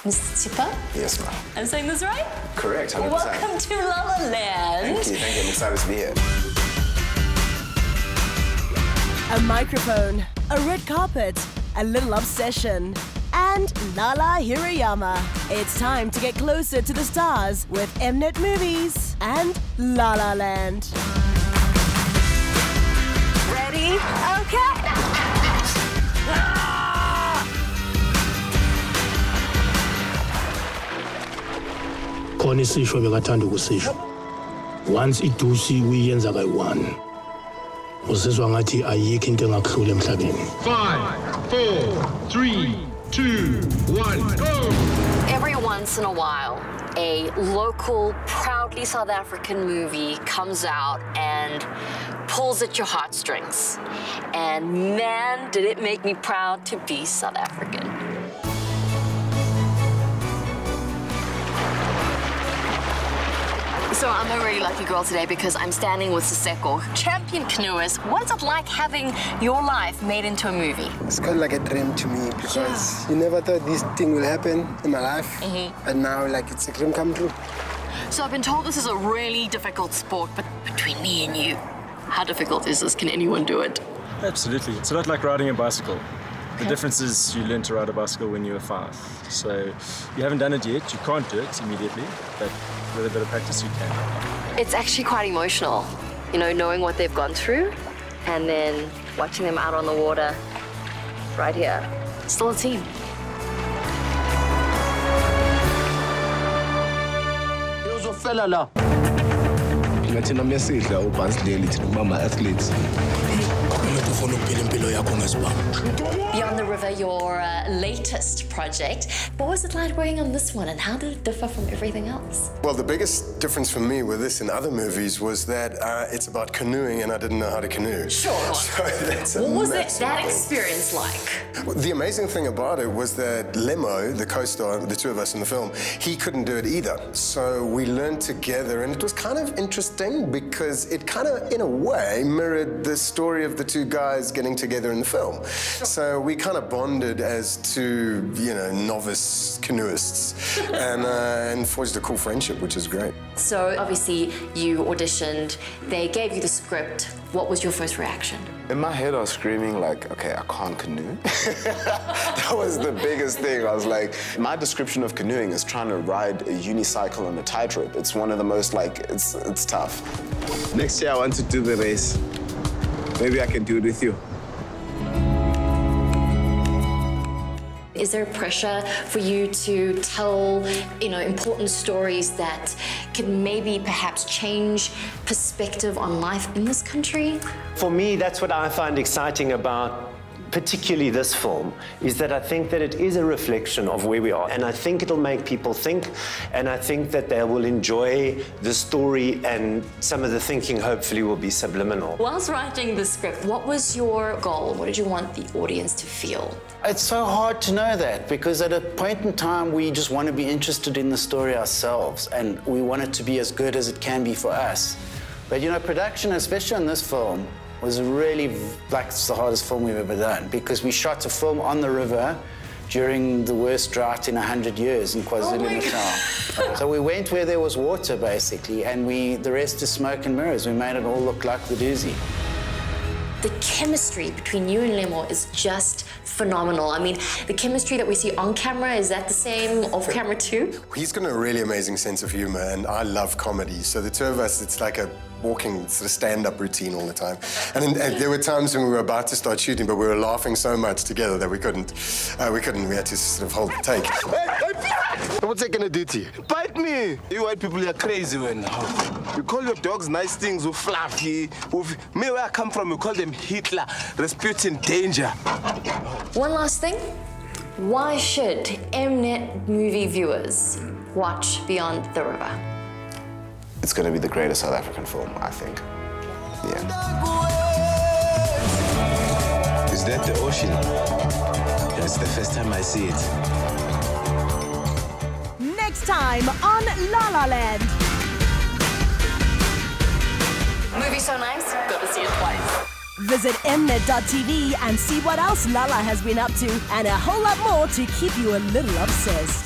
Mr. Tipa? Yes, ma'am. I'm saying this right? Correct, 100%. Welcome to LallaLand. Thank you. I'm excited to be here. A microphone, a red carpet, a little obsession, and Lalla Hirayama. It's time to get closer to the stars with M-NetMovies and LallaLand. Ready? Okay. Khona isisho bekathanda ukusisho. Once idusi uyenza kayi-1. Uzizwa ngathi ayikho into engakuhlula emhlabeni. 5, 4, 3, 2, 1, go! Every once in a while, a local, proudly South African movie comes out and pulls at your heartstrings. And man, did it make me proud to be South African. So I'm a really lucky girl today because I'm standing with Siseko, champion canoeist. What's it like having your life made into a movie? It's kind of like a dream to me because you never thought this thing will happen in my life. And now, like, it's a dream come true. So I've been told this is a really difficult sport, but between me and you, how difficult is this? Can anyone do it? Absolutely. It's a lot like riding a bicycle. The difference is you learn to ride a bicycle when you were 5. So you haven't done it yet, you can't do it immediately, but with a bit of practice you can. It's actually quite emotional, you know, knowing what they've gone through and then watching them out on the water right here. Still a team. Beyond the River, your latest project. What was it like working on this one and how did it differ from everything else? Well, the biggest difference for me with this and other movies was that it's about canoeing and I didn't know how to canoe. Sure. So that's what was that experience like? The amazing thing about it was that Lemo, the co-star, the two of us in the film, he couldn't do it either. So we learned together and it was kind of interesting because it kind of, in a way, mirrored the story of the two guys getting together in the film. So we kind of bonded as two, you know, novice canoeists and forged a cool friendship, which is great. So obviously you auditioned, they gave you the script. What was your first reaction? In my head, I was screaming like, okay, I can't canoe. That was the biggest thing. I was like, my description of canoeing is trying to ride a unicycle on a tightrope. It's one of the most, like, it's tough. Next year, I want to do the race. Maybe I can do it with you. Is there pressure for you to tell, you know, important stories that can maybe perhaps change perspective on life in this country? For me, that's what I find exciting about particularly this film, is that I think that it is a reflection of where we are. And I think it'll make people think, and I think that they will enjoy the story and some of the thinking hopefully will be subliminal. Whilst writing the script, what was your goal? What did you want the audience to feel? It's so hard to know that because at a point in time we just want to be interested in the story ourselves and we want it to be as good as it can be for us. But you know, production, especially on this film, was really like it's the hardest film we've ever done because we shot a film on the river during the worst drought in 100 years in KwaZulu-Natal. So we went where there was water basically and the rest is smoke and mirrors. We made it all look like the doozy. The chemistry between you and Lemo is just phenomenal. I mean, the chemistry that we see on camera, is that the same off camera too? He's got a really amazing sense of humor and I love comedy. So the two of us, it's like a walking sort of stand-up routine all the time. And there were times when we were about to start shooting, but we were laughing so much together that we couldn't. We had to sort of hold the take. What's it gonna do to you? Bite me! You white people are crazy when you call your dogs nice things with fluffy. With me, where I come from, we call them Hitler, Rasputin, danger. One last thing. Why should M-Net movie viewers watch Beyond the River? It's going to be the greatest South African film, I think. Yeah. Is that the ocean? It's the first time I see it. Next time on LallaLand. Movie so nice, got to see it twice. Visit M-Net.tv and see what else Lalla has been up to and a whole lot more to keep you a little obsessed.